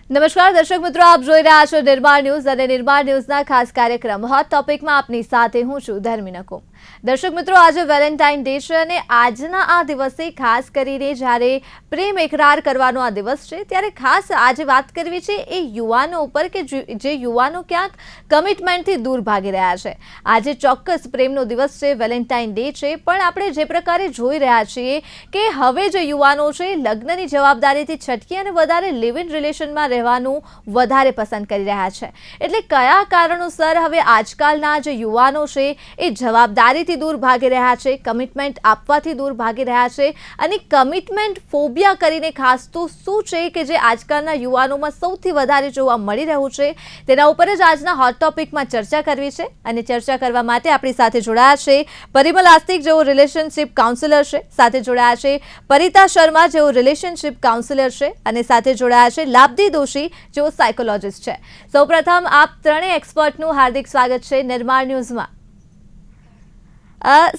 નમસ્કાર દર્શક મિત્રો, આપ જોઈ રહ્યા છો નિર્માણ ન્યૂઝ અને નિર્માણ ન્યૂઝના ખાસ કાર્યક્રમ હોટ ટોપિકમાં આપની સાથે હું છું ધર્મી નકુમ. દર્શક મિત્રો, આજે વેલેન્ટાઇન ડે છે અને આજના આ દિવસે ખાસ કરીને જ્યારે પ્રેમ એકરાર કરવાનો આ દિવસ છે ત્યારે ખાસ આજે વાત કરવી છે એ યુવાનો ઉપર કે જે યુવાનો ક્યાંક કમિટમેન્ટથી દૂર ભાગી રહ્યા છે. આજે ચોક્કસ પ્રેમનો દિવસ છે, વેલેન્ટાઇન ડે છે, પણ આપણે જે પ્રકારે જોઈ રહ્યા છીએ કે હવે જે યુવાનો છે લગ્નની જવાબદારીથી છટકી અને વધારે લિવ ઇન રિલેશનમાં રહેવાનું વધારે પસંદ કરી રહ્યા છે. એટલે કયા કારણોસર હવે આજકાલના જે યુવાનો છે એ જવાબદારીથી દૂર ભાગી રહ્યા છે, કમિટમેન્ટ આપવાથી દૂર ભાગી રહ્યા છે, અને કમિટમેન્ટ ફોબિયા કરીને ખાસ તો શું છે કે જે આજકાલના યુવાનોમાં સૌથી વધારે જોવા મળી રહ્યું છે, તેના ઉપર જ આજના હોટ ટોપિકમાં ચર્ચા કરવી છે. અને ચર્ચા કરવા માટે આપણી સાથે જોડાયા છે પરિમલ આસ્તિક, જેઓ રિલેશનશિપ કાઉન્સિલર છે, સાથે જોડાયા છે પરિતા શર્મા, જેઓ રિલેશનશિપ કાઉન્સિલર છે, અને સાથે જોડાયા છે લાબ્ધી દોશી, જેઓ સાયકોલોજિસ્ટ છે. સૌપ્રથમ આપ ત્રણેય એક્સપર્ટનું હાર્દિક સ્વાગત છે નિર્માણ ન્યૂઝમાં.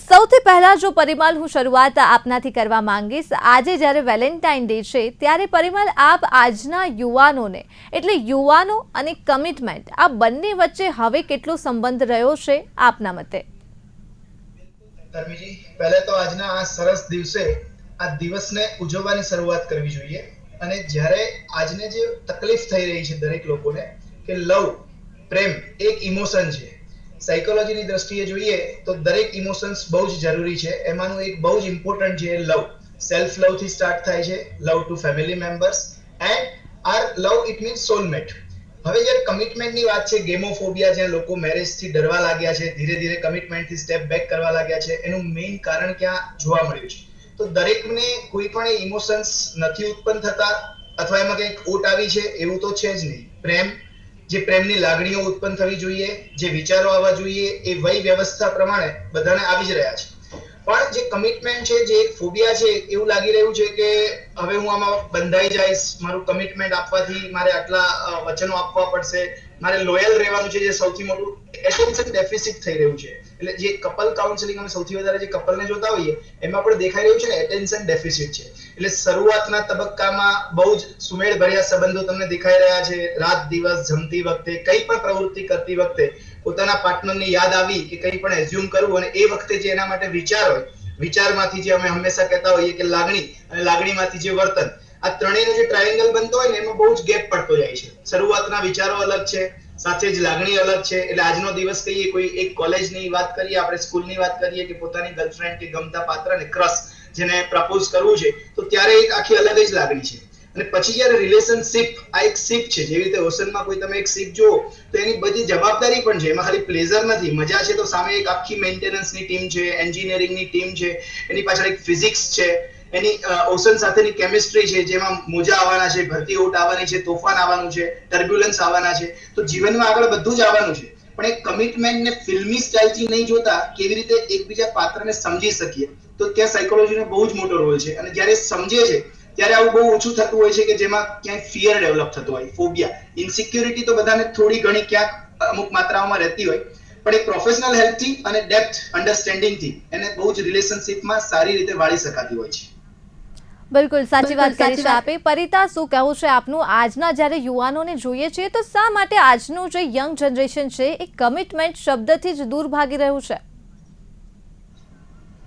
સૌથી પહેલા જો પરિમલ, હું શરૂઆત આપનાથી કરવા માંગીશ. આજે જ્યારે વેલેન્ટાઇન ડે છે ત્યારે પરિમલ, આપ આજના યુવાનોને, એટલે યુવાનો અને કમિટમેન્ટ, આ બંને વચ્ચે હવે કેટલો સંબંધ રહ્યો છે આપના મતે? ધર્મીજી, પહેલે તો આજના આ સરસ દિવસે આ દિવસને ઉજવવાની શરૂઆત કરવી જોઈએ. અને જ્યારે આજને જે તકલીફ થઈ રહી છે દરેક લોકોને કે લવ, પ્રેમ એક ઇમોશન છે. સાયકોલોજીની દ્રષ્ટિએ જોઈએ તો દરેક ઇમોશન્સ બહુ જ જરૂરી છે. એમાંનું એક બહુ જ ઇમ્પોર્ટન્ટ છે લવ. સેલ્ફ લવ થી સ્ટાર્ટ થાય છે, love to family members, and are love it means soulmate. હવે જ્યારે કમિટમેન્ટની વાત છે, ગેમોફોબિયા, જ્યાં લોકો મેરેજથી ડરવા લાગ્યા છે, ધીરે ધીરે કમિટમેન્ટથી સ્ટેપ બેક કરવા લાગ્યા છે, એનું મેઇન કારણ ક્યાં જોવા મળ્યું છે? તો દરેકને કોઈ પણ ઇમોશન્સ નથી ઉત્પન્ન થતા અથવા એમાં કંઈક ખોટ આવી છે એવું તો છે જ નહીં. પ્રેમ, જે પ્રેમની લાગણીઓ ઉત્પન્ન થવી જોઈએ, જે વિચારો આવવા જોઈએ, એ વય વ્યવસ્થા પ્રમાણે બધાને આવી જ રહ્યા છે. પણ જે કમિટમેન્ટ છે, જે એક ફોબિયા છે, એવું લાગી રહ્યું છે કે હવે હું આમાં બંધાઈ જઈશ, મારું કમિટમેન્ટ આપવાથી મારે આટલા વચનો આપવા પડશે, મારે લોયલ રહેવાનું છે, જે સૌથી મોટું એટેન્શન ડેફિસિટ થઈ રહ્યું છે. એટલે જે કપલ કાઉન્સેલિંગ અમે સૌથી વધારે જે કપલને જોતા હોઈએ એમાં પણ દેખાઈ રહ્યું છે ને, એટેન્શન ડેફિસિટ છે. એટલે શરૂઆતના તબક્કામાં બહુ જ સુમેળભર્યા સંબંધો તમને દેખાઈ રહ્યા છે. રાત દિવસ જમતી વખતે, કઈ પણ પ્રવૃત્તિ કરતી વખતે પોતાના પાર્ટનરની યાદ આવી કે કંઈ પણ એઝ્યુમ કરવું, અને એ વખતે જે એના માટે વિચાર હોય, વિચારમાંથી જે અમે હંમેશા કહેતા હોઈએ કે લાગણી, અને લાગણીમાંથી જે વર્તન, આ ત્રણેયનો જે ટ્રાયેંગલ બનતો હોય ને એમાં બહુ જ ગેપ પડતો જાય છે. શરૂઆતના વિચારો અલગ છે, સાથે જ લાગણી અલગ છે. એટલે આજનો દિવસ કહીએ, કોઈ એક કોલેજની વાત કરીએ, આપણે સ્કૂલની વાત કરીએ, કે પોતાની ગર્લફ્રેન્ડ કે ગમતા પાત્રને ક્રશ, જેને પ્રપોઝ કરવું છે, તો ત્યારે એક આખી અલગ જ લાગણી છે. અને પછી જ્યારે રિલેશનશિપ, આ એક શિપ છે, જેવી રીતે ઓશનમાં કોઈ તમે એક શિપ જુઓ તો એની બધી જવાબદારી પણ છે, એમાં ખાલી પ્લેઝર નથી, મજા છે, તો સામે એક આખી મેન્ટેનન્સની ટીમ છે, એન્જિનિયરિંગની ટીમ છે, એની પાછળ એક ફિઝિક્સ છે, એની ઓશન સાથેની કેમિસ્ટ્રી છે, જેમાં મોજા આવવાના છે, ભરતી ઓટ આવવાની છે, તોફાન આવવાનું છે, ટર્બ્યુલન્સ આવવાના છે. તો જીવનમાં આગળ બધું જ આવવાનું છે. પણ એક કમિટમેન્ટને ફિલ્મી સ્ટાઇલથી નહીં જોતા કેવી રીતે એકબીજા પાત્રને સમજી શકીએ, તો ત્યાં સાયકોલોજીનો બહુ જ મોટો રોલ છે. અને જ્યારે સમજે છે ત્યારે આવું બહુ ઓછું થતું હોય છે કે જેમાં ક્યાંય ફિયર ડેવલપ થતો હોય, ફોબિયા, ઇનસિક્યોરિટી તો બધાને થોડી ઘણી ક્યાંક અમુક માત્રાઓમાં રહેતી હોય, પણ એક પ્રોફેશનલ હેલ્પથી અને ડેપ્થ અન્ડરસ્ટેન્ડિંગથી એને બહુ જ રિલેશનશિપમાં સારી રીતે વાળી શકાતી હોય છે. બિલકુલ સાચી વાત કરી છે આપે. પરિતા, શું કહેવું છે આપનું? આજના જ્યારે યુવાનોને જોઈએ છીએ તો શા માટે આજનું જે યંગ જનરેશન છે એ કમિટમેન્ટ શબ્દથી જ દૂર ભાગી રહ્યું છે?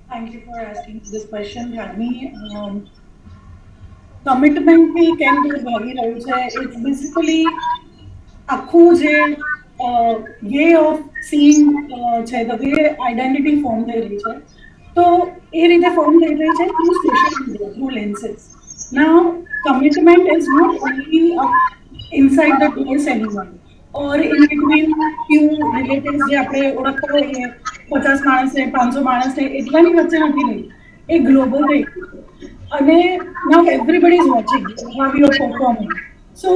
Thank you for asking this question, Dharmi. કમિટમેન્ટથી કેમ દૂર ભાગી રહ્યું છે? ઇટ્સ બેસિકલી આખું જે વે ઓફ સીઈંગ છે, ધ વે આઈડેન્ટિટી ફોર્મ થઈ રહી છે, તો એ રીતે ફોર્મ થઈ રહી છે through social media, through lenses. Now commitment is not only inside the doors anyone or in between few relatives જે આપણે ઓળખતા હોઈએ, 50 માણસને, 500 માણસને, એટલાની વચ્ચે નથી રહી. એ ગ્લોબલ થઈ ગયું છે. અને now everybody is watching how you are performing. So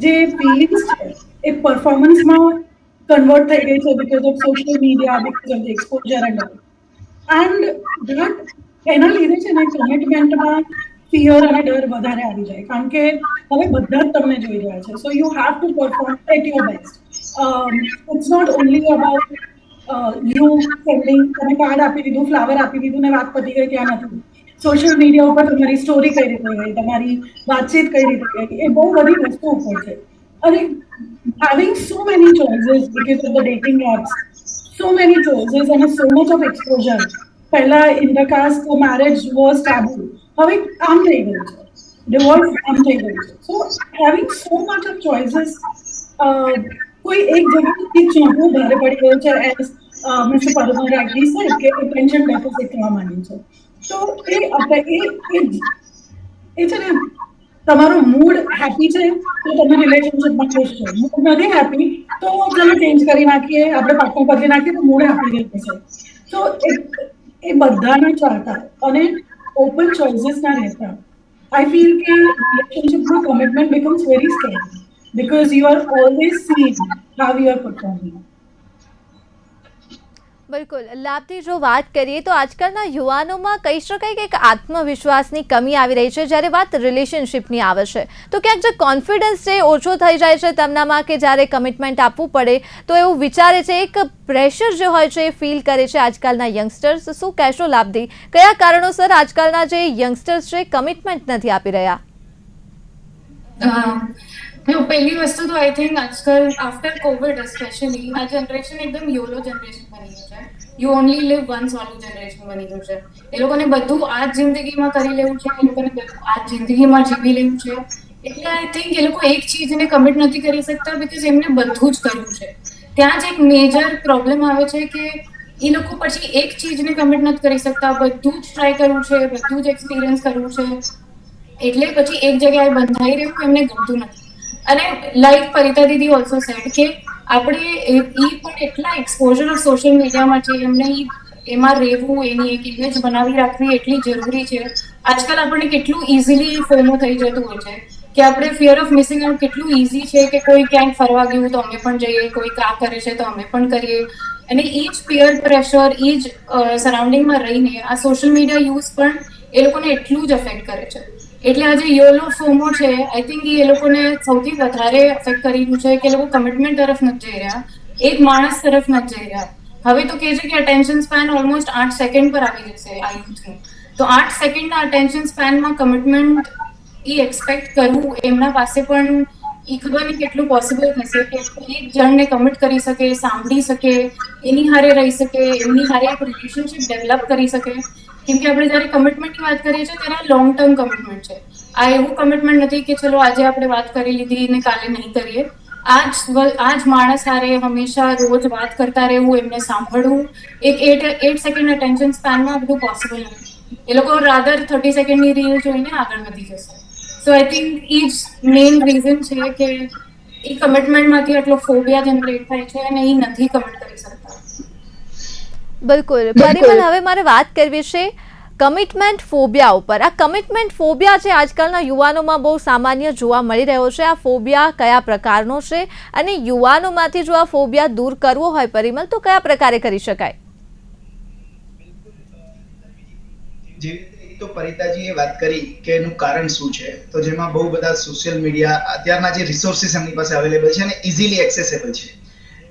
જે ફિલિંગ્સ છે એ પરફોર્મન્સમાં કન્વર્ટ થઈ ગઈ છે because of social media, because of the exposure and all. And that એના લીધે છે ને કમિટમેન્ટમાં ફિયર અને ડર વધારે આવી જાય, કારણ કે હવે બધા જ તમને જોઈ રહ્યા છે. So you have to perform at your best. It's not only about you sending, તમે કાર્ડ આપી દીધું, ફ્લાવર આપી દીધું ને વાત પતી ગઈ, ત્યાં નથી. સોશિયલ મીડિયા ઉપર તમારી સ્ટોરી કઈ રીતે ગઈ, તમારી વાતચીત કઈ રીતે ગઈ, એ બહુ બધી વસ્તુ ઉપર છે. અને having so many choices because of the dating apps, so many choices and so much of exposure. પહેલા in the caste marriage was taboo. હવે આમ થઈ ગયું છે. Divorce આમ થઈ ગયું છે. So having so much of choices, કોઈ એક જગ્યાથી ચોંટવું ભારે પડી ગયું છે, as Mr. Parmar rightly said કે attention deficit થવા માંડ્યું છે. તો એ છે ને, તમારો મૂડ હેપી છે તો તમે રિલેશનશિપમાં ખુશ છો, મૂડ નથી હેપી તો ચલો ચેન્જ કરી નાખીએ, આપણે પાર્ટનર બદલી નાખીએ તો મૂડ હેપી રહે છે. તો એ બધાને ચાહતા અને ઓપન ચોઇસીસ ના રહેતા, આઈ ફીલ કે રિલેશનશિપમાં commitment becomes very scary because you are always seeing how you are performing. બિલકુલ. લાભથી જો વાત કરીએ તો આજકાલના યુવાનોમાં કહી શકાય કે એક આત્મવિશ્વાસની કમી આવી રહી છે જ્યારે વાત રિલેશનશિપની આવે છે. તો ક્યાંક જે કોન્ફિડન્સ છે ઓછો થઈ જાય છે તેમનામાં, કે જ્યારે કમિટમેન્ટ આપવું પડે તો એવું વિચારે છે, એક પ્રેશર જે હોય છે એ ફીલ કરે છે આજકાલના યંગસ્ટર્સ. શું કહેશો લાભથી, કયા કારણોસર આજકાલના જે યંગસ્ટર્સ છે કમિટમેન્ટ નથી આપી રહ્યા? પહેલી વસ્તુ તો આઈ થિંક આજકાલ આફ્ટર કોવિડ સ્પેશિયલી આ જનરેશન એકદમ યોલો જનરેશન બની ગયું છે. યુ ઓનલી લિવ વન્સ વાળું જનરેશન બની ગયું છે. એ લોકોને બધું આ જ જિંદગીમાં કરી લેવું છે, એ લોકોને બધું આ જ જિંદગીમાં જીવી લેવું છે. એટલે આઈ થિંક એ લોકો એક ચીજને કમિટ નથી કરી શકતા બીકોઝ એમને બધું જ કરવું છે. ત્યાં જ એક મેજર પ્રોબ્લેમ આવે છે કે એ લોકો પછી એક ચીજને કમિટ નથી કરી શકતા, બધું જ ટ્રાય કરવું છે, બધું જ એક્સપિરિયન્સ કરવું છે, એટલે પછી એક જગ્યાએ બંધાઈ રહેવું એમને ગમતું નથી. અને લાઈક પરિતા દીદી ઓલ્સો સેડ કે આપણે એ પણ એટલા એક્સપોઝર ઓફ સોશિયલ મીડિયામાં છે, એમને એમાં રહેવું, એની એક ઇમેજ બનાવી રાખવી એટલી જરૂરી છે. આજકાલ આપણને કેટલું ઇઝીલી ફોમો થઈ જતું હોય છે કે આપણે ફિયર ઓફ મિસિંગ આઉટ કેટલું ઇઝી છે કે કોઈ ક્યાંક ફરવા ગયું તો અમે પણ જઈએ, કોઈ આ કરે છે તો અમે પણ કરીએ. અને એ જ પીયર પ્રેશર, એ જ સરાઉન્ડિંગમાં રહીને આ સોશિયલ મીડિયા યુઝ પણ એ લોકોને એટલું જ અફેક્ટ કરે છે. એટલે આ જે યોલો ફોમો છે આઈ થિંક એ લોકોને સૌથી વધારે અફેક્ટ કરી રહ્યું છે કે એ લોકો કમિટમેન્ટ તરફ નથી જઈ રહ્યા, એક માણસ તરફ નથી જઈ રહ્યા. હવે તો કહે છે કે અટેન્શન સ્પેન ઓલમોસ્ટ 8 સેકન્ડ પર આવી જશે આ યુથનું. તો 8 સેકન્ડના અટેન્શન સ્પેનમાં કમિટમેન્ટ એ એક્સપેક્ટ કરવું એમના પાસે પણ એ ખબર નહીં કેટલું પોસિબલ થશે કે એક જણને કમિટ કરી શકે, સાંભળી શકે, એની હારે રહી શકે, એમની હારે એક રિલેશનશિપ ડેવલપ કરી શકે. કેમ કે આપણે જ્યારે કમિટમેન્ટની વાત કરીએ છીએ ત્યારે લોંગ ટર્મ કમિટમેન્ટ છે. આ એવું કમિટમેન્ટ નથી કે ચલો આજે આપણે વાત કરી લીધી ને કાલે નહીં કરીએ. આ જ માણસ હારે હંમેશા રોજ વાત કરતા રહેવું, એમને સાંભળવું, એક 8 સેકન્ડ અટેન્શન સ્પેનમાં બધું પોસિબલ નથી. એ લોકો રાધર 30 સેકન્ડની રીલ જોઈને આગળ વધી જશે. સો આઈ થિંક એ જ મેઇન રીઝન છે કે એ કમિટમેન્ટમાંથી આટલો ફોબિયા જનરેટ થાય છે અને એ નથી કમિટ કરી શકતા. બિલકુલ. પરિમલ, હવે મારે વાત કરવી છે કમિટમેન્ટ ફોબિયા ઉપર. આ કમિટમેન્ટ ફોબિયા છે આજકાલના યુવાનોમાં બહુ સામાન્ય જોવા મળી રહ્યો છે. આ ફોબિયા કયા પ્રકારનો છે અને યુવાનોમાંથી જો આ ફોબિયા દૂર કરવો હોય પરિમલ તો કયા પ્રકારે કરી શકાય? જે તો પરિતાજીએ વાત કરી કે એનું કારણ શું છે, તો જેમાં બહુ બધા સોશિયલ મીડિયા અત્યારના જે રિસોર્સિસ એમની પાસે અવેલેબલ છે અને ઇઝીલી એક્સેસેબલ છે.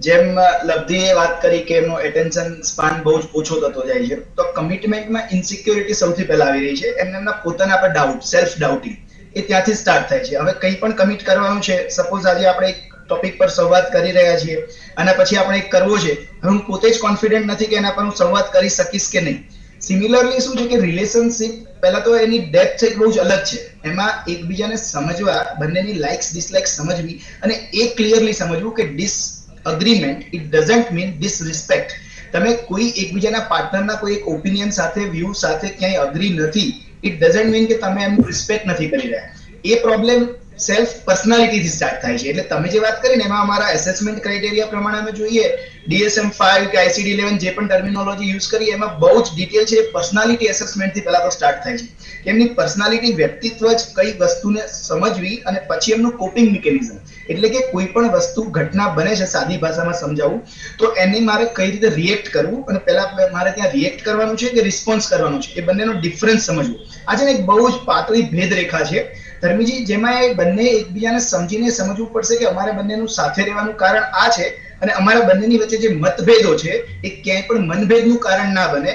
જેમ લબ્ધીએ વાત કરી કે એમનો એટેન્શન સ્પાન બહુ જ ઓછો થતો જાય છે, તો કમિટમેન્ટમાં ઇન્સિક્યોરિટી સૌથી પહેલા આવી રહી છે. એમના પોતાના પર ડાઉટ, સેલ્ફ ડાઉટિંગ, એ ત્યાંથી સ્ટાર્ટ થાય છે. હવે કંઈ પણ કમિટ કરવાનું છે, સપોઝ આજે આપણે એક ટોપિક પર સંવાદ કરી રહ્યા છીએ અને પછી આપણે એક કરવો છે, હવે હું પોતે જ કોન્ફિડન્ટ નથી કે એના પર હું સંવાદ કરી શકીશ કે નહીં. સિમિલરલી શું છે કે રિલેશનશિપ પહેલા તો એની ડેપ્થ છે બહુ જ અલગ છે. એમાં એકબીજાને સમજવા, બંનેની લાઇક્સ ડિસલાઇક્સ સમજવી અને એ ક્લિયરલી સમજવું કે ડિસઅગ્રીમેન્ટ ઇટ ડઝન્ટ મીન ડિસરિસ્પેક્ટ. તમે કોઈ એકબીજાના પાર્ટનરના કોઈ એક ઓપિનિયન સાથે, વ્યૂ સાથે ક્યાંય અગ્રી નથી, ઇટ ડઝન્ટ મીન કે તમે એમનું રિસ્પેક્ટ નથી કરી રહ્યા. એ પ્રોબ્લેમ સેલ્ફ પર્સનાલિટીથી સ્ટાર્ટ થાય છે. એટલે તમે જે વાત કરીને એમાં અમારા એસેસમેન્ટ ક્રાઇટેરિયા પ્રમાણે અમે જોઈએ DSM-5 કે ICD-11 જે પણ ટર્મિનોલોજી યુઝ કરી એમાં બહુ જ ડિટેલ છે. પર્સનાલિટી એસેસમેન્ટથી પહેલા તો સ્ટાર્ટ થાય છે કે એમની પર્સનાલિટી, વ્યક્તિત્વ જ કઈ વસ્તુને સમજવી અને પછી એમનું કોપિંગ મિકેનિઝમ, એટલે કે કોઈ પણ વસ્તુ, ઘટના બને છે, સાદી ભાષામાં સમજાવું તો એની મારે કઈ રીતે રિએક્ટ કરવું અને પહેલા મારે ત્યાં રિએક્ટ કરવાનું છે કે રિસ્પોન્સ કરવાનું છે, એ બંનેનો ડિફરન્સ સમજવું. આ છે ને એક બહુ જ પાતળી ભેદરેખા છે ધર્મીજી, જેમાં એ બંને એકબીજાને સમજીને સમજવું પડશે કે અમારે બંનેનું સાથે રહેવાનું કારણ આ છે અને અમારા બંનેની વચ્ચે જે મતભેદો છે એ ક્યાંય પણ મનભેદનું કારણ ના બને.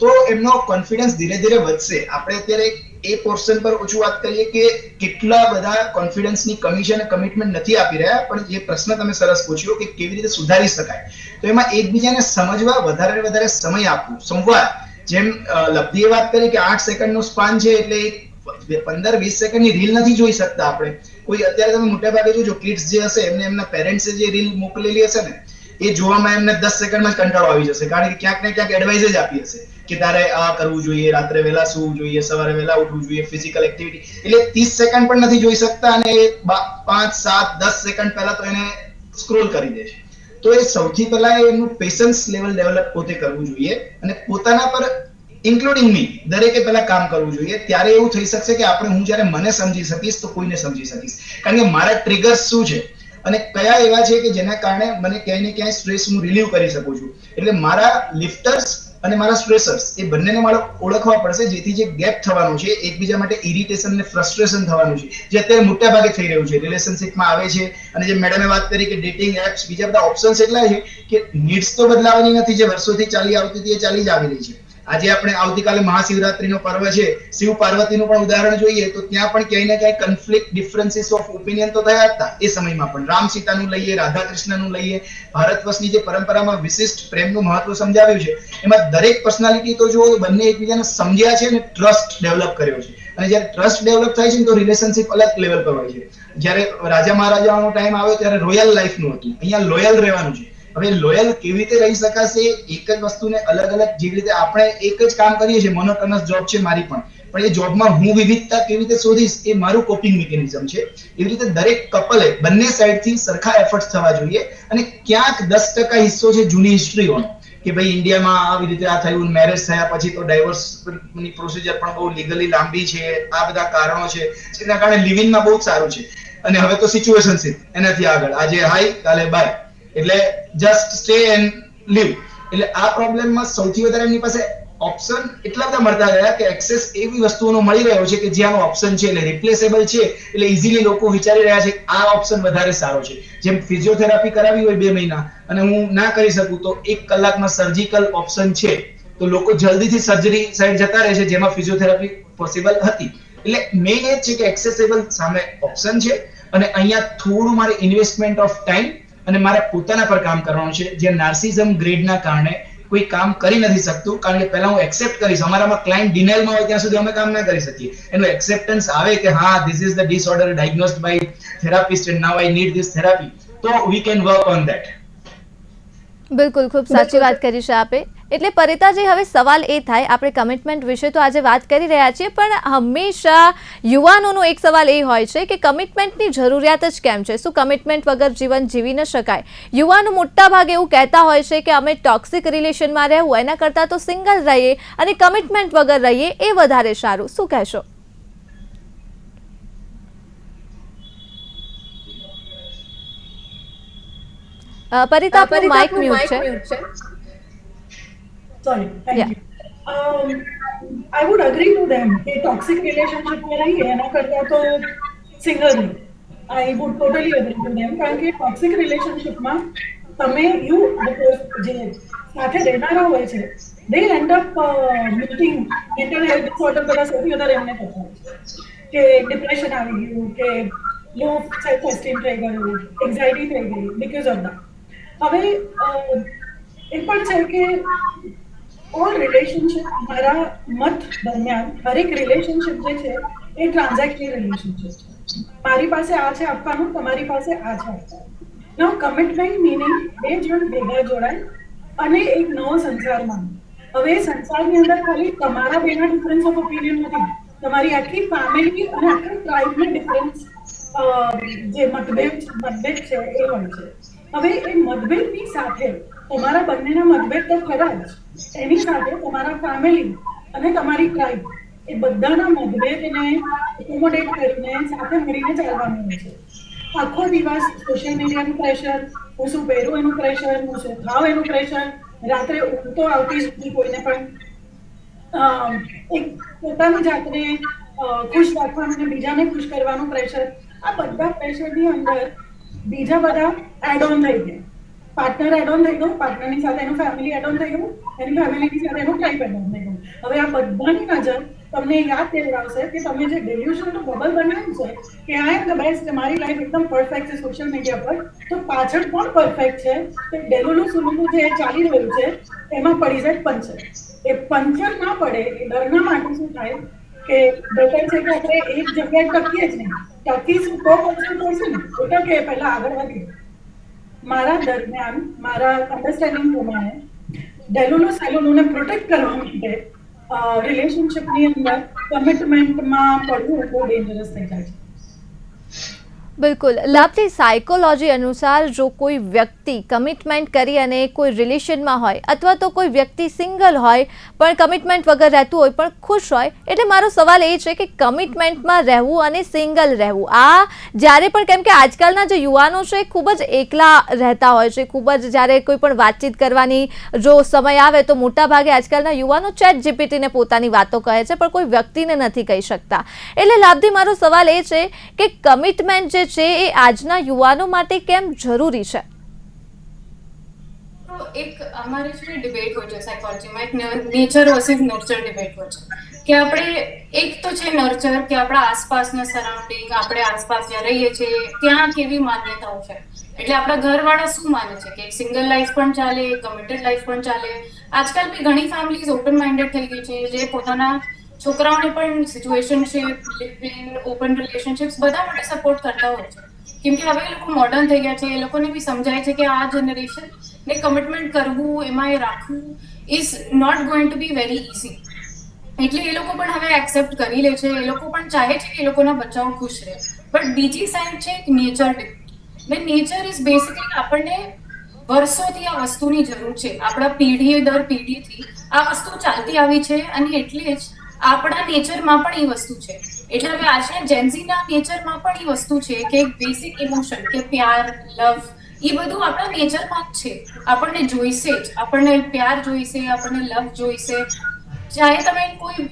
તો એમનો કોન્ફિડન્સ ધીરે ધીરે વધશે. આપણે અત્યારે એ પોર્શન પર ઓછું વાત કરીએ કે કેટલા બધા કોન્ફિડન્સની કમી છે અને કમિટમેન્ટ નથી આપી રહ્યા, પણ જે પ્રશ્ન તમે સરસ પૂછ્યો કે કેવી રીતે સુધારી શકાય, તો એમાં એકબીજાને સમજવા વધારે ને વધારે સમય આપવું, સંવાદ. જેમ લબ્ધીએ વાત કરી કે 8 સેકન્ડનો સ્પાન છે, એટલે 15-20 સેકન્ડની રીલ નથી જોઈ શકતા આપણે. કોઈ અત્યારે તમે મોટા ભાગે જોજો કિડ્સ જે હશે એમને એમના પેરેન્ટ્સે જે રીલ મોકલેલી હશે ને એ જોવામાં એમને 10 સેકન્ડમાં જ કંટાળો આવી જશે, કારણ કે ક્યાંક ને ક્યાંક એડવાઇસ જ આપી હશે કે તારે આ કરવું જોઈએ, રાત્રે વહેલા સૂવું જોઈએ, સવારે વહેલા ઉઠવું જોઈએ, ફિઝિકલ એક્ટિવિટી. એટલે 30 સેકન્ડ પણ નથી જોઈ શકતા અને 5, 7, 10 સેકન્ડ પહેલા તો એને સ્ક્રોલ કરી દે છે. તો એ સૌથી પહેલા એનું પેશન્સ લેવલ ડેવલપ પોતે કરવું જોઈએ અને પોતાના પર ઇન્ક્લુડિંગ મી દરેકે પહેલા કામ કરવું જોઈએ. ત્યારે એવું થઈ શકશે કે હું જ્યારે મને સમજી શકીશ તો કોઈને સમજી શકીશ, કારણ કે મારા ટ્રિગર્સ શું છે અને કયા એવા છે કે જેના કારણે મને ક્યાંય ને ક્યાંય સ્ટ્રેસ હું રિલીવ કરી શકું છું. એટલે મારા લિફ્ટર્સ અને મારા સ્ટ્રેસર્સ એ બંનેને મારે ઓળખવા પડશે, જેથી જે ગેપ થવાનું છે, એકબીજા માટે ઇરિટેશન અને ફ્રસ્ટ્રેશન થવાનું છે, જે અત્યારે મોટા ભાગે થઈ રહ્યું છે, રિલેશનશિપમાં આવે છે. અને જે મેડમે વાત કરી કે ડેટિંગ એપ્સ, બીજા બધા ઓપ્શન્સ એટલા છે કે નીડ્સ તો બદલાવાની નથી, જે વર્ષોથી ચાલી આવતી હતી એ ચાલી જ આવી રહી છે. આજે આપણે આવતીકાલે મહાશિવરાત્રીનો પર્વ છે, શિવ પાર્વતીનું પણ ઉદાહરણ જોઈએ તો ત્યાં પણ ક્યાંય ને ક્યાંય કન્ફ્લિક્ટ, ડિફરન્સીસ ઓફ ઓપિનિયન તો થયા હતા એ સમયમાં પણ. રામ સીતાનું લઈએ, રાધા કૃષ્ણનું લઈએ, ભારત વર્ષની જે પરંપરામાં વિશિષ્ટ પ્રેમનું મહત્વ સમજાવ્યું છે, એમાં દરેક પર્સનાલિટી તો જો બંને એકબીજાને સમજ્યા છે અને ટ્રસ્ટ ડેવલપ કર્યો છે. અને જ્યારે ટ્રસ્ટ ડેવલપ થાય છે તો રિલેશનશિપ અલગ લેવલ પર હોય છે. જ્યારે રાજા મહારાજાનો ટાઈમ આવ્યો ત્યારે રોયલ લાઈફનું હતું, અહીંયા લોયલ રહેવાનું છે. હવે લોયલ કેવી રીતે રહી શકાશે? એક જ વસ્તુને અલગ અલગ, જેવી રીતે આપણે એક જ કામ કરીએ છીએ, મોનોટોનસ જોબ છે મારી પણ એ જોબમાં હું વિવિધતા કેવી રીતે શોધીશ એ મારું કોપિંગ મિકેનિઝમ છે. એવી રીતે દરેક કપલે બંને સાઈડથી સરખા એફર્ટ્સ થવા જોઈએ. અને ક્યાંક 10% હિસ્સો છે જૂની હિસ્ટ્રીઓનો, કે ભાઈ ઇન્ડિયામાં આવી રીતે આ થયું, મેરેજ થયા પછી તો ડાયવોર્સની પ્રોસિજર પણ બહુ લીગલી લાંબી છે, આ બધા કારણો છે જેના કારણે લિવિંગમાં બહુ સારું છે. અને હવે તો સિચ્યુએશનશિપ, એનાથી આગળ આજે હાઈ કાલે બાય, એટલે જસ્ટ સ્ટે એન્ડ લીવ. એટલે આ પ્રોબ્લેમમાં સૌથી વધારે એમની પાસે ઓપ્શન એટલા બધા મળતા ગયા કે એક્સેસ એવી વસ્તુઓનો મળી રહ્યો છે કે જ્યાંનો ઓપ્શન છે એટલે રિપ્લેસેબલ છે, એટલે ઇઝીલી લોકો વિચારી રહ્યા છે કે આ ઓપ્શન વધારે સારો છે. જેમ ફિઝિયોથેરાપી કરાવી હોય 2 મહિના અને હું ના કરી શકું તો 1 કલાકમાં સર્જિકલ ઓપ્શન છે, તો લોકો જલ્દીથી સર્જરી સાઈડ જતા રહે છે જેમાં ફિઝિયોથેરાપી પોસિબલ હતી. એટલે મેઇન એ છે કે એક્સેસેબલ સામે ઓપ્શન છે અને અહીંયા થોડું મારે ઇન્વેસ્ટમેન્ટ ઓફ ટાઈમ અને મારા પોતાના પર કામ કરવાનું છે, જે નાર્સિઝમ ગ્રેડના કારણે કોઈ કામ કરી નથી શકતું. કારણ કે પહેલા હું એક્સેપ્ટ કરીશ, અમારામાં ક્લાયન્ટ ડિનાયલમાં હોય ત્યાં સુધી અમે કામ ના કરી શકીએ. એનું એક્સેપ્ટન્સ આવે કે હા this is the disorder diagnosed by therapist and now I need this therapy, તો we can work on that. બિલકુલ, ખૂબ સાચી વાત કરી છે આપે. એટલે પરિતાજી, હવે સવાલ એ થાય, આપણે કમિટમેન્ટ વિશે તો આજે વાત કરી રહ્યા છીએ, પણ હંમેશા યુવાનોનો એક સવાલ એ હોય છે કે કમિટમેન્ટની જરૂરિયાત જ કેમ છે? શું કમિટમેન્ટ વગર જીવન જીવી ન શકાય? યુવાનો મોટા ભાગે એવું કહેતા હોય છે કે અમે ટોક્સિક રિલેશનમાં રહેવું એના કરતાં તો સિંગલ રહીએ અને કમિટમેન્ટ વગર રહીએ એ વધારે સારું. શું કહેશો? પરિતા, આપનું માઇક મ્યુટ છે. Sorry, thank you. I would agree to them કે toxic relationship में रहिए એના કરતા તો single રહી. I would totally agree to them, કારણ કે toxic relationship માં તમે જે સાથે રહેનારા હોય છે they end up meeting mental health disorder બધા સૌથી વધારે એમને થતા હોય છે કે ડિપ્રેશન આવી ગયું, કે લો સેલ્ફ એસ્ટીમ થઈ ગયું, એન્ઝાઇટી થઈ ગઈ because of that. હવે એ પણ છે કે ઓલ રિલેશનશિપ, મારા મત દરમિયાન હરેક રિલેશનશિપ જે છે એ ટ્રાન્ઝેક્શનલ રિલેશનશિપ છે. મારી પાસે આ છે આપવાનું, તમારી પાસે આ છે આપવાનું. નાઉ કમિટમેન્ટ મીનિંગ 2 જણ ભેગા જોડાય અને એક નવો સંસાર માનો. હવે સંસારની અંદર ખાલી તમારા બેના ડિફરન્સ ઓફ ઓપિનિયન નથી, તમારી આખી ફેમિલી અને આખા ટ્રાઇબની ડિફરન્સ, જે મતભેદ છે એ હોય છે. હવે એ મતભેદની સાથે તમારા બંનેના મતભેદ તો ખરા જ, એની સાથે તમારા ફેમિલી અને તમારી ટ્રાઇબ એ બધાના મતભેદને એકોમોડેટ કરીને સાથે મળીને ચાલવાનું હોય છે. આખો દિવસ સોશિયલ મીડિયાનું પ્રેશર, હું શું પહેરું એનું પ્રેશર, હું શું ખાવ એનું પ્રેશર, રાત્રે ઊંઘ તો આવતી જ નથી કોઈને પણ, એક પોતાની જાતને ખુશ રાખવાનું અને બીજાને ખુશ કરવાનું પ્રેશર. આ બધા પ્રેશરની અંદર બીજા બધા એડ ઓન થઈ ગયા. પાર્ટનર એડ ઓન થઈ ગયું, પાર્ટનરની સાથે એનું ફેમિલી એડ ઓન થઈ ગયું, એની ફેમિલીની સાથે એનું ટ્રાઇબ એડ ઓન થઈ ગયું. હવે આ બધાની નજર તમને યાદ દેવડાવશે કે તમે જે ડેલ્યુશનનું બબલ બનાવ્યું છે કે આઈ એમ ધ બેસ્ટ, મારી લાઈફ એકદમ પરફેક્ટ છે સોશિયલ મીડિયા પર, તો પાછળ કોણ પરફેક્ટ છે? તો ડેલુલું સુલુલું જે ચાલી રહ્યું છે એમાં પડી જાય પંચર. એ પંચર ના પડે એ ડરના માટે શું થાય કે બેટર છે કે આપણે એક જગ્યાએ ટકીએ જ નહીં, ટકીશું તો પછી થઈશું ને, એટલે કે પહેલા આગળ વધીએ. મારા દરમિયાન મારા અન્ડરસ્ટેન્ડિંગ પ્રમાણે ડેલુલુ સેલુલુને પ્રોટેક્ટ કરવા માટે રિલેશનશિપની અંદર કમિટમેન્ટમાં પડવું બહુ ડેન્જરસ થઈ જાય છે. બિલકુલ લાભથી સાયકોલોજી અનુસાર જો કોઈ વ્યક્તિ કમિટમેન્ટ કરી અને કોઈ રિલેશનમાં હોય અથવા તો કોઈ વ્યક્તિ સિંગલ હોય પણ કમિટમેન્ટ વગર રહેતું હોય પણ ખુશ હોય, એટલે મારો સવાલ એ છે કે કમિટમેન્ટમાં રહેવું અને સિંગલ રહેવું આ જ્યારે પણ, કેમ કે આજકાલના જે યુવાનો છે એ ખૂબ જ એકલા રહેતા હોય છે, ખૂબ જ જ્યારે કોઈ પણ વાતચીત કરવાની જો સમય આવે તો મોટા ભાગે આજકાલના યુવાનો ચેટ જીપીટીને પોતાની વાતો કહે છે પણ કોઈ વ્યક્તિને નથી કહી શકતા. એટલે લાભથી મારો સવાલ એ છે કે કમિટમેન્ટ જે છે એ આજના યુવાનો માટે કેમ જરૂરી છે? તો એક અમારે છે ડિબેટ હોય છે સાયકોલોજીમાં, એક નેચર વર્સિસ નર્ચર ડિબેટ હોય છે કે આપણે એક તો છે નર્ચર કે આપણા આસપાસના સરાઉન્ડિંગ, આપણે આસપાસ જ્યાં રહીએ છીએ ત્યાં કેવી માન્યતાઓ છે, એટલે આપણા ઘરવાળા શું માને છે કે એક સિંગલ લાઈફ પણ ચાલે, કમિટેડ લાઈફ પણ ચાલે. આજકાલ બી ઘણી ફેમિલીઝ ઓપન માઇન્ડેડ થઈ ગઈ છે જે પોતાના છોકરાઓને પણ સિચ્યુએશનશિપ, લિવ ઇન, ઓપન રિલેશનશિપ્સ બધા માટે સપોર્ટ કરતા હોય છે, કેમ કે હવે એ લોકો મોડર્ન થઈ ગયા છે, એ લોકોને બી સમજાય છે કે આ જનરેશન ને કમિટમેન્ટ કરવું, એમાં એ રાખવું is not going to be very easy. એટલે એ લોકો પણ હવે એક્સેપ્ટ કરી લે છે, એ લોકો પણ ચાહે છે કે એ લોકોના બચ્ચાઓ ખુશ રહે. બટ બીજી સાઈડ છે એક nature debate. Nature is basically આપણને વર્ષોથી આ વસ્તુની જરૂર છે, આપણા પેઢી દર પેઢીથી આ વસ્તુ ચાલતી આવી છે અને એટલે જ આપણા નેચરમાં પણ એ વસ્તુ છે. એટલે હવે આજના જેન્ઝીના નેચરમાં પણ એ વસ્તુ છે કે એક બેસિક ઇમોશન કે પ્યાર, લવ, એ બધું આપણા નેચરમાં જ છે. આપણને જોઈશે જ, આપણને પ્યાર જોઈશે, આપણને લવ જોઈશે, ચાહે તમે કોઈ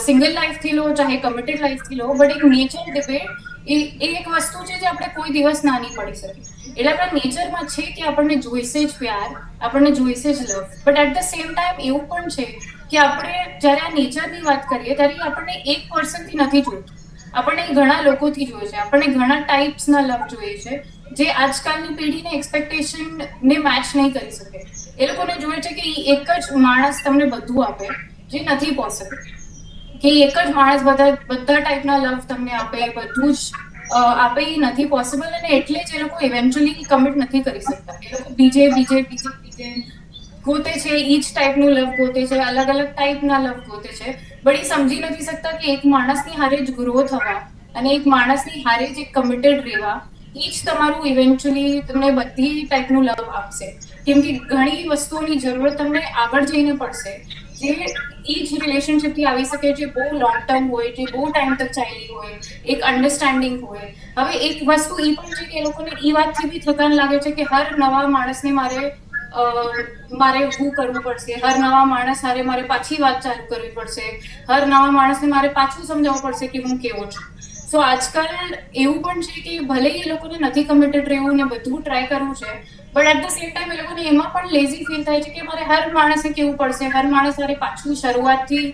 સિંગલ લાઈફથી લો, ચાહે કમિટેડ લાઈફથી લો. બટ એક નેચર ડિબેટ એ એક વસ્તુ છે જે આપણે કોઈ દિવસ ના નહીં પડી શકે. એટલે આપણા નેચરમાં છે કે આપણને જોઈશે જ પ્યાર, આપણને જોઈશે જ love. But at the same time એવું પણ છે કે આપણે જ્યારે આ નેચરની વાત કરીએ ત્યારે આપણને એક પર્સનથી નથી જોઈતું, આપણને ઘણા લોકોથી જોઈએ છે, આપણને ઘણા ટાઈપ્સના લવ જોઈએ છે જે આજકાલની પેઢીને એક્સપેક્ટેશનને મેચ નહીં કરી શકે. એ લોકોને જોઈએ છે કે એક જ માણસ તમને બધું આપે, જે નથી પોસિબલ. કે એક જ માણસ બધા ટાઈપના લવ તમને આપે, બધું જ આપે, એ નથી પોસિબલ. અને એટલે જ એ લોકો ઇવેન્ચ્યુઅલી કમિટ નથી કરી શકતા. એ લોકો બીજે ગોતે છે, ઈચ ટાઈપનું લવ ગોતે છે, અલગ અલગ ટાઈપના લવ ગોતે છે. બટ એ સમજી નથી શકતા કે એક માણસની હારે જ ગ્રો થવા અને એક માણસની હારે જ એક કમિટેડ રહેવા, એ જ તમારું ઇવેન્ચ્યુઅલી તમને બધી ટાઈપનું લવ આપશે. કેમ કે ઘણી વસ્તુઓની જરૂરત તમને આગળ જઈને પડશે જે એ જ રિલેશનશિપથી આવી શકે, જે બહુ લોંગ ટર્મ હોય, જે બહુ ટાઈમ તક ચાલી હોય, એક અન્ડરસ્ટેન્ડિંગ હોય. હવે એક વસ્તુ એ પણ છે કે એ લોકોને એ વાતથી બી થકાન લાગે છે કે હર નવા માણસને મારે હું કરવું પડશે, હર નવા માણસ હારે મારે પાછી વાત ચાલુ કરવી પડશે, હર નવા માણસને મારે પાછું સમજાવવું પડશે કે હું કેવો છું. સો આજકાલ એવું પણ છે કે ભલે એ લોકોને નથી કમિટેડ રહેવું ને બધું ટ્રાય કરવું છે, but at the same time એ લોકોને એમાં પણ લેઝી ફીલ થાય છે કે મારે હર માણસે કેવું પડશે, હર માણસ હારે પાછું શરૂઆતથી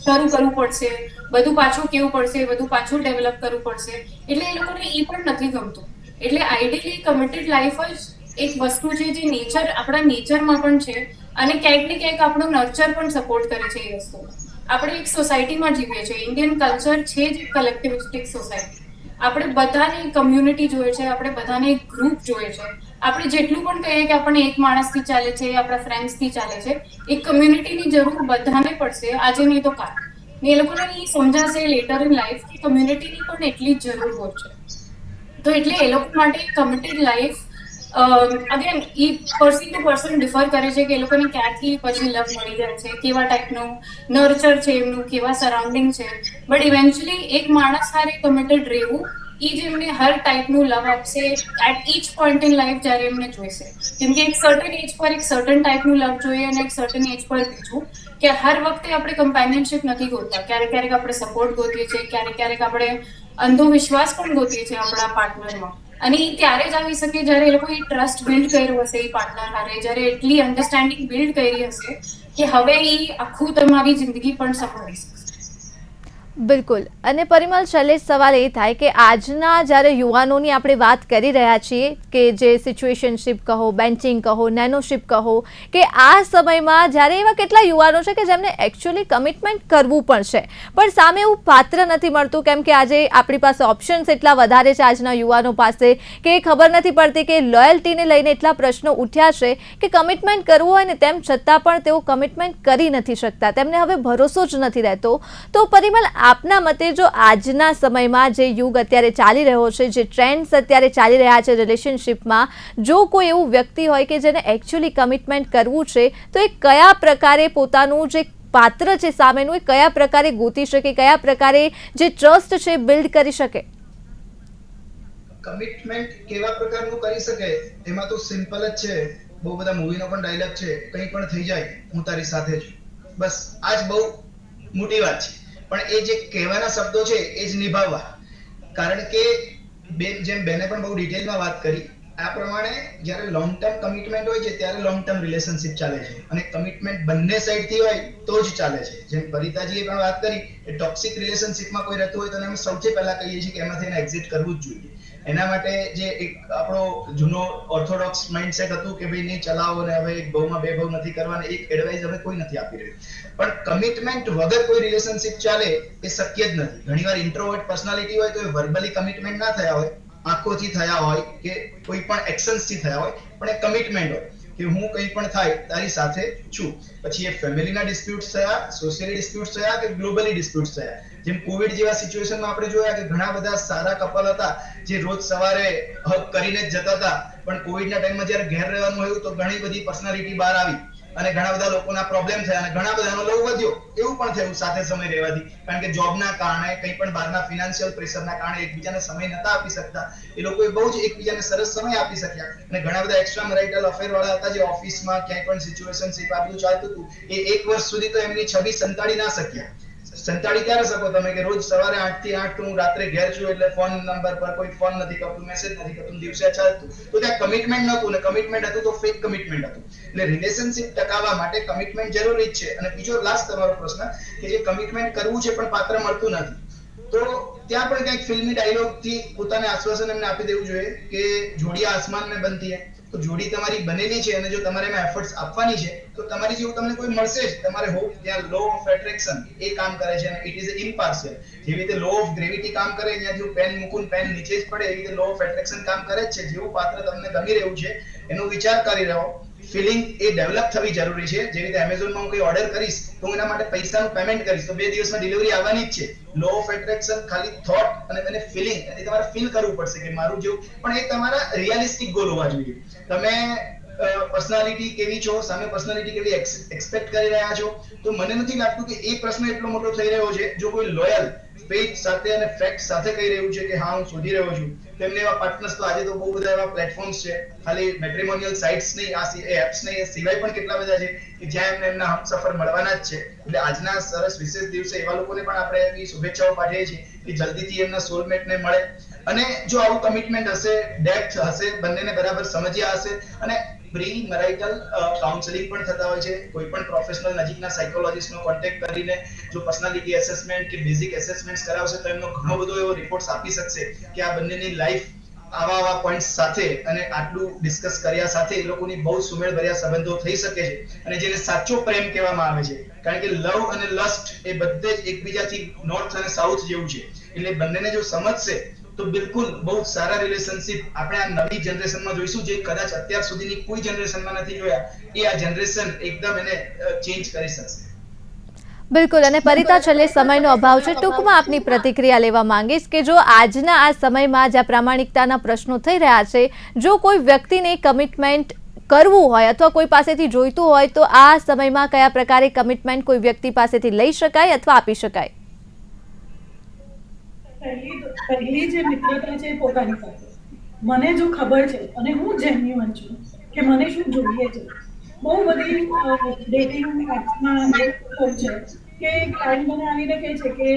શરૂ કરવું પડશે, બધું પાછું કેવું પડશે, બધું પાછું ડેવલપ કરવું પડશે. એટલે એ લોકોને એ પણ નથી ગમતું. એટલે આઈડિયલી કમિટેડ લાઈફ જ એક વસ્તુ છે જે નેચર, આપણા નેચરમાં પણ છે અને ક્યાંક ને ક્યાંક આપણું નર્ચર પણ સપોર્ટ કરે છે. એ વસ્તુ આપણે એક સોસાયટીમાં જીવીએ છીએ, ઇન્ડિયન કલ્ચર છે જ કલેક્ટિવિસ્ટિક સોસાયટી. આપણે બધાને કમ્યુનિટી જોઈએ છે, આપણે બધાને એક ગ્રુપ જોઈએ છે. આપણે જેટલું પણ કહીએ કે આપણને એક માણસથી ચાલે છે, આપણા ફ્રેન્ડ્સથી ચાલે છે, એક કમ્યુનિટીની જરૂર બધાને પડશે, આજે નહીં તો કાલ. ને એ લોકોને એ સમજાશે લેટર ઇન લાઈફ કે કમ્યુનિટીની પણ એટલી જ જરૂર હોય છે. તો એટલે એ લોકો માટે committed life again A person to person differ કરે છે કે એ લોકોને ક્યાંથી પછી લવ મળી જાય છે, કેવા ટાઈપનું નર્ચર છે એમનું, કેવા સરાઉન્ડિંગ છે. બટ ઇવેન્ચ્યુઅલી એક માણસ હારે કમિટેડ રહેવું એ જ એમને હર ટાઈપનું લવ આપશે at each point in life જ્યારે એમને જોઈશે. કેમ કે એક સર્ટન એજ પર એક સર્ટન ટાઈપનું લવ જોઈએ અને એક સર્ટન એજ પર બીજું. કે હર વખતે આપણે કમ્પેનિયનશિપ નથી ગોતતા, ક્યારેક ક્યારેક આપણે સપોર્ટ ગોતીએ છીએ, ક્યારેક ક્યારેક આપણે અંધો વિશ્વાસ પણ ગોતીએ છીએ આપણા પાર્ટનરમાં. અને ઈ ત્યારે જ આવી શકે જ્યારે એ લોકોએ ટ્રસ્ટ બિલ્ડ કર્યું હશે એ પાર્ટનર હારે, જ્યારે એટલી અન્ડરસ્ટેન્ડિંગ બિલ્ડ કરી હશે કે હવે ઈ આખું તમારી જિંદગી પણ સંભાળી શકશે. બિલકુલ. અને પરિમલ, છેલ્લે સવાલ એ થાય કે આજના જ્યારે યુવાનોની આપણે વાત કરી રહ્યા છીએ કે જે સિચ્યુએશનશીપ કહો, બેન્ચિંગ કહો, નેનોશિપ કહો, કે આ સમયમાં જ્યારે એવા કેટલા યુવાનો છે કે જેમને એકચ્યુઅલી કમિટમેન્ટ કરવું પણ છે પણ સામે એવું પાત્ર નથી મળતું, કેમ કે આજે આપણી પાસે ઓપ્શન્સ એટલા વધારે છે આજના યુવાનો પાસે કે ખબર નથી પડતી કે લોયલ્ટીને લઈને એટલા પ્રશ્નો ઉઠ્યા છે કે કમિટમેન્ટ કરવું હોય ને તેમ છતાં પણ તેઓ કમિટમેન્ટ કરી નથી શકતા, તેમને હવે ભરોસો જ નથી રહેતો. તો પરિમલ, આપના મતે જો આજના સમયમાં જે યુગ અત્યારે ચાલી રહ્યો છે, જે ટ્રેન્ડ્સ અત્યારે ચાલી રહ્યા છે રિલેશનશિપમાં, જો કોઈ એવું વ્યક્તિ હોય કે જેને એકચ્યુઅલી કમિટમેન્ટ કરવું છે તો એ કયા પ્રકારે પોતાનું જે પાત્ર છે સામેનું એ કયા પ્રકારે ગોતી શકે, કયા પ્રકારે જે ટ્રસ્ટ છે બિલ્ડ કરી શકે? કમિટમેન્ટ કેવા પ્રકારનું કરી શકે એમાં તો સિમ્પલ જ છે. બહુ બધા મૂવીનો પણ ડાયલોગ છે, કંઈ પણ થઈ જાય હું તારી સાથે છું. બસ આ જ બહુ મોટી વાત છે. પણ એ જે કહેવાના શબ્દો છે એ જ નિભાવવા. કારણ કે જેમ બેને પણ બહુ ડિટેલમાં વાત કરી આ પ્રમાણે જ્યારે લોંગ ટર્મ કમિટમેન્ટ હોય છે ત્યારે લોંગ ટર્મ રિલેશનશિપ ચાલે છે અને કમિટમેન્ટ બંને સાઈડથી હોય તો જ ચાલે છે. જેમ પરિતાજીએ પણ વાત કરી કે ટોક્સિક રિલેશનશિપમાં કોઈ રહેતું હોય તો અમે સૌથી પહેલા કહીએ છીએ કે એમાંથી એને એક્ઝિટ કરવું જ જોઈએ. એના માટે જે એક આપણો જૂનો ઓર્થોડોક્સ માઇન્ડસેટ હતું કે ભાઈ નહીં ચલાવો ને હવે એક બહુમાં બે બહુ નથી કરવાના, એક એડવાઇસ હવે કોઈ નથી આપી રહ્યું. પણ કમિટમેન્ટ વગર કોઈ રિલેશનશિપ ચાલે એ શક્ય જ નથી. ઘણીવાર ઇન્ટ્રોવર્ટ પર્સનાલિટી હોય તો એ વર્બલી કમિટમેન્ટ ના થયા હોય, આંખોથી થયા હોય કે કોઈ પણ એક્શન્સથી થયા હોય, પણ એ કમિટમેન્ટ હોય કે હું કંઈ પણ થાય તારી સાથે છું. પછી એ ફેમિલીના ડિસ્પ્યુટ્સ થયા, સોશિયલી ડિસ્પ્યુટ્સ થયા કે ગ્લોબલી ડિસ્પ્યુટ્સ થયા. જેમ કોવિડ જેવા સિચ્યુએશનમાં આપણે જોયા કે ઘણા બધા સારા કપલ હતા જે રોજ સવારે હગ કરીને જ જતા હતા, પણ કોવિડના ટાઈમમાં જ્યારે ઘેર રહેવાનું આવ્યું તો ઘણી બધી પર્સનાલિટી બહાર આવી અને ઘણા બધા લોકોના પ્રોબ્લેમ થયા અને ઘણા બધાનો લવ વધ્યો. એવું પણ થયું સાથે સમય રહેવાથી, કારણ કે જોબના કારણે, કંઈ પણ બહારના ફિનાન્શિયલ પ્રેશરના કારણે એકબીજાને સમય નતા આપી શકતા. એ લોકોએ બહુ જ એકબીજાને સરસ સમય આપી શક્યા અને ઘણા બધા એક્સ્ટ્રા મેરિટલ અફેર વાળા હતા જે ઓફિસમાં ક્યાંય પણ સિચ્યુએશનશિપ આ બધું ચાલતું હતું એ 1 વર્ષ સુધી તો એમની છબી સંતાડી ના શક્યા. સંતાડી ક્યારે શકો તમે કે રોજ સવારે 8 થી 8 હું રાત્રે ઘેર છું એટલે ફોન નંબર પર કોઈ ફોન નથી કરતું, મેસેજ નથી કરતું, દિવસે ચાલતું. તો ત્યાં કમિટમેન્ટ નહોતું ને કમિટમેન્ટ હતું તો ફેક કમિટમેન્ટ હતું. એટલે રિલેશનશિપ ટકાવવા માટે કમિટમેન્ટ જરૂરી છે. અને બીજો લાસ્ટ તમારો પ્રશ્ન કે જે કમિટમેન્ટ કરવું છે પણ પાત્ર મળતું નથી, તો ત્યાં પણ કંઈક ફિલ્મી ડાયલોગ થી પોતાને આશ્વાસન એમને આપી દેવું જોઈએ કે જોડી આસમાન મેં બનતી હે. તો જોડી તમારી બનેલી છે અને જો તમારે એમાં એફર્ટ્સ આપવાની છે તો તમારી જેવું તમને કોઈ મળશે જ. તમારે હોપ ત્યાં લો ઓફ એટ્રેક્શન એ કામ કરે છે અને ઇટ ઇઝ ઇમ્પાર્શિયલ. જેવી રીતે લો ઓફ ગ્રેવિટી કામ કરે, જ્યાંથી હું પેન મૂકું પેન નીચે જ પડે, એવી રીતે લો ઓફ એટ્રેક્શન કામ કરે જ છે. જેવું પાત્ર તમને ગમી રહ્યું છે એનો વિચાર કરી રહ્યો, ફિલિંગ એ ડેવલપ થવી જરૂરી છે. જેવી રીતે એમેઝોનમાં હું કોઈ ઓર્ડર કરીશ તો હું એના માટે પૈસાનું પેમેન્ટ કરીશ તો 2 દિવસમાં ડિલિવરી આવવાની જ છે. લો ઓફ એટ્રેક્શન ખાલી થોટ અને તેને ફિલિંગ એ તમારે ફીલ કરવું પડશે કે મારું જેવું, પણ એ તમારા રિયલિસ્ટિક ગોલ હોવા જોઈએ. તમે પર્સનાલિટી કેવી છો, સામે પર્સનાલિટી કેવી એક્સપેક્ટ કરી રહ્યા છો, તો મને નથી લાગતું કે એ પ્રશ્ન એટલો મોટો થઈ રહ્યો છે. જો કોઈ લોયલ ફેથ સાથે અને ફેક્ટ સાથે કહી રહ્યું છે કે હા હું શોધી રહ્યો છું, તેમને એવા પાર્ટનર્સ તો આજે તો બહુ બધા એવા પ્લેટફોર્મ્સ છે, ખાલી મેટ્રિમોનિયલ સાઇટ્સ નહીં, આ એપ્સ નહીં, એ સિવાય પણ કેટલા બધા છે કે જ્યાં એમને એમના હમસફર મળવાના જ છે. એટલે આજના સરસ વિશેષ દિવસે એવા લોકોને પણ આપણે એવી શુભેચ્છાઓ પાઠવીએ છીએ કે જલ્દીથી એમના સોલમેટને મળે. અને જો આવું કમિટમેન્ટ હશે, ડેપ્થ હશે, બંનેને બરાબર સમજ્યા હશે અને પ્રી મેરાઇટલ કાઉન્સેલિંગ પણ થતા હોય છે. કોઈ પણ પ્રોફેશનલ નજીકના સાયકોલોજિસ્ટનો કોન્ટેક્ટ કરીને જો પર્સનાલિટી એસેસમેન્ટ કે બેઝિક એસેસમેન્ટ્સ કરાવશે તો એમનો ઘણો બધો એવો રિપોર્ટ્સ આપી શકશે કે આ બંનેની લાઈફ આવા પોઈન્ટ્સ સાથે અને આટલું ડિસ્કસ કર્યા સાથે એ લોકોની બહુ સુમેળભર્યા સંબંધો થઈ શકે છે અને જેને સાચો પ્રેમ કહેવામાં આવે છે. કારણ કે લવ અને લસ્ટ એ બધે જ એકબીજાથી નોર્થ અને સાઉથ જેવું છે. એટલે બંનેને જો સમજશે તો બિલકુલ બહુ સારા રિલેશનશિપ આપણે આ નવી જનરેશનમાં જોઈશું, જે કદાચ અત્યાર સુધીની કોઈ જનરેશનમાં નથી જોયા. એ આ જનરેશન એકદમ એને ચેન્જ કરી શકશે. બિલકુલ. અને પરિતા, છેલ્લે સમયનો અભાવ છે, ટૂંકમાં આપની પ્રતિક્રિયા લેવા માંગીશ કે જો આજના આ સમયમાં જ્યાં પ્રામાણિકતાના પ્રશ્નો થઈ રહ્યા છે, જો કોઈ વ્યક્તિને કમિટમેન્ટ કરવું હોય અથવા કોઈ પાસેથી જોઈતું હોય તો આ સમયમાં કયા પ્રકારે કમિટમેન્ટ કોઈ વ્યક્તિ પાસેથી લઈ શકાય અથવા આપી શકાય? પહેલી જે મિત્રતા છે પોતાની સાથે, મને જો ખબર છે અને હું જેન્યુઅન છું કે મને શું જોઈએ છે. બહુ બધી ડેટિંગ એપ્સમાં એ છે કે ક્લાયન્ટ મને આવીને કહે છે કે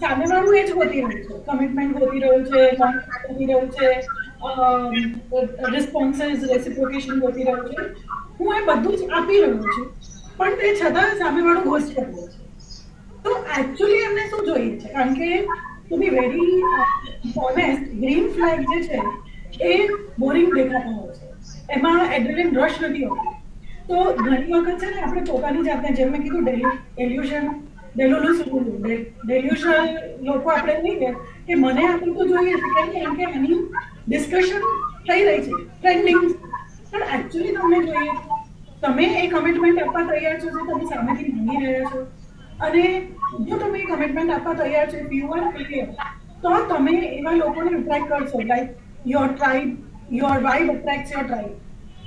સામેવાળું એ જ ગોતી રહ્યું છે, કમિટમેન્ટ ગોતી રહ્યું છે, લોંગ ગોતી રહ્યું છે, રિસ્પોન્સીસ રેસિપ્રોકેશન ગોતી રહ્યો છે, હું એ બધું જ આપી રહ્યો છું, પણ તે છતાં સામેવાળો ઘોસ્ટ કરી દે છે. તો એકચ્યુઅલી એમને શું જોઈએ છે? કારણ કે to be very honest, green flag જે છે એ બોરિંગ દેખાતા હોય છે, એમાં એડ્રેલિન રશ નથી હોતી. તો ઘણી વખત છે ને આપણે પોતાની જાતને, જેમ મેં કીધું, ડેલ્યુઝન લોકો આપણે કહીએ કે મને આટલું તો જોઈએ છે, કેમ કે એની ડિસ્કશન થઈ રહી છે, ટ્રેન્ડિંગ, પણ એકચ્યુઅલી તમને જોઈએ, તમે એ કમિટમેન્ટ આપવા તૈયાર છો જે તમે સામેથી માંગી રહ્યા છો, અને જો તમે એ કમિટમેન્ટ આપવા તૈયાર છો, યુ આર ક્લિયર, તો તમે એવા લોકોને અટ્રેક્ટ કરશો. Like your tribe, your vibe attract your tribe.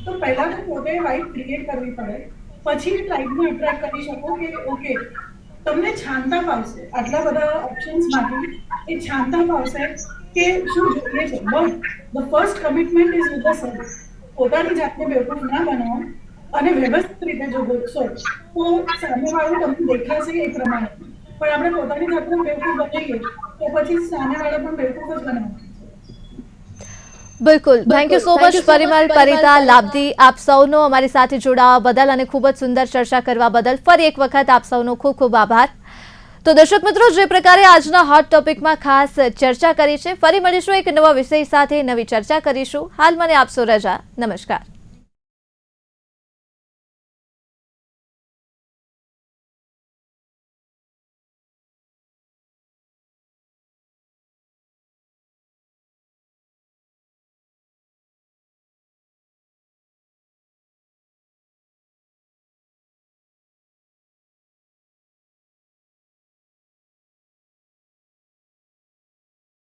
તો પહેલા તો પોતે વાઇબ ક્રિએટ કરવી પડે, પછી એ ટ્રાઇબને અટ્રેક્ટ કરી શકો કે ઓકે, તમને છાનતા ફાવશે આટલા બધા ઓપ્શન્સમાંથી, એ છાનતા ફાવશે કે શું જોઈએ છે. But the first commitment is with the self. પોતાની જાતને બેવકૂફ ના બનાવો, અને વ્યવસ્થિત રીતે જો ગોતશો તો સામેવાળું તમને દેખાશે એ પ્રમાણે. પણ આપણે પોતાની જાતને બેવકૂફ બનાવીએ તો પછી સામેવાળા પણ બેવકૂફ જ બનાવશે. બિલકુલ, thank you so much Parimal, Parita, Labhdi, આપ સૌનો અમારી સાથે જોડાવા બદલ અને ખૂબ જ સુંદર ચર્ચા કરવા બદલ ફરી એક વખત આપ સૌનો ખૂબ ખૂબ આભાર. તો દર્શક મિત્રો, જે પ્રકારે આજના હોટ ટોપિકમાં ખાસ ચર્ચા કરી છે, ફરી મળીશું એક નવા વિષય સાથે, નવી ચર્ચા કરીશું. હાલ મને આપશો રજા. નમસ્કાર.